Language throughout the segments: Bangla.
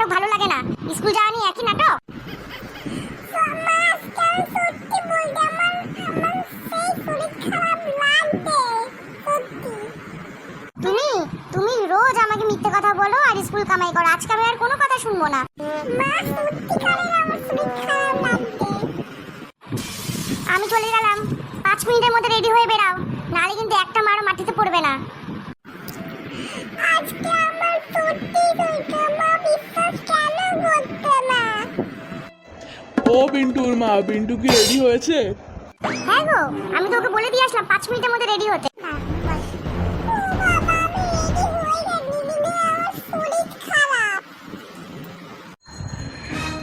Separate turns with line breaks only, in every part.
নাটক ভালো লাগে না। স্কুল যাওয়া নিয়ে একই নাটক। তুমি তুমি রোজ আমাকে মিথ্যে কথা বলো আর স্কুল কামাই করো। আজকে আমি আর কোনো কথা শুনবো না। আমি চলে গেলাম, 5 মিনিটের মধ্যে রেডি হয়ে বেরাও, নাহলে কিন্তু একটা মারও মাটিতে পড়বে না। আজকে আমার সত্যি তো মা বিশ্বাস কেন করতে না?
ও বিন্টুর মা, বিন্টু কি রেডি হয়েছে?
হ্যাঁ গো, আমি তো ওকে বলে দিয়ে আসলাম 5 মিনিটের মধ্যে রেডি হতে।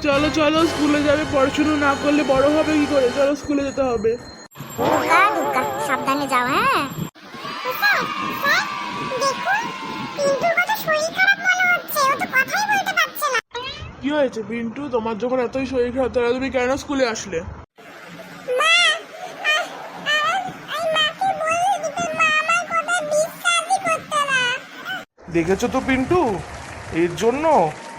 চলো চলো, স্কুলে যাবে। পড়াশুনো না করলে বড় হবে কি করে? চলো স্কুলে যেতে হবে।
দুর্গা দুর্গা, সাবধানে যাও। হ্যাঁ
কি হয়েছে বিন্টু? তোমার যখন এতই শরীর খারাপ, তাহলে তুমি কেন স্কুলে আসলে?
দেখেছো তো পিন্টু, এর জন্য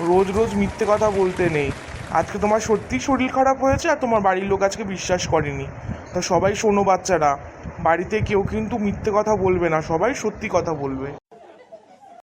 রোজ রোজ মিথ্যে কথা বলতে নেই। আজকে তোমার সত্যি শরীর খারাপ হয়েছে আর তোমার বাড়ির লোক আজকে বিশ্বাস করেনি। তো সবাই শোনো বাচ্চারা, বাড়িতে কেউ কিন্তু মিথ্যে কথা বলবে না, সবাই সত্যি কথা বলবে।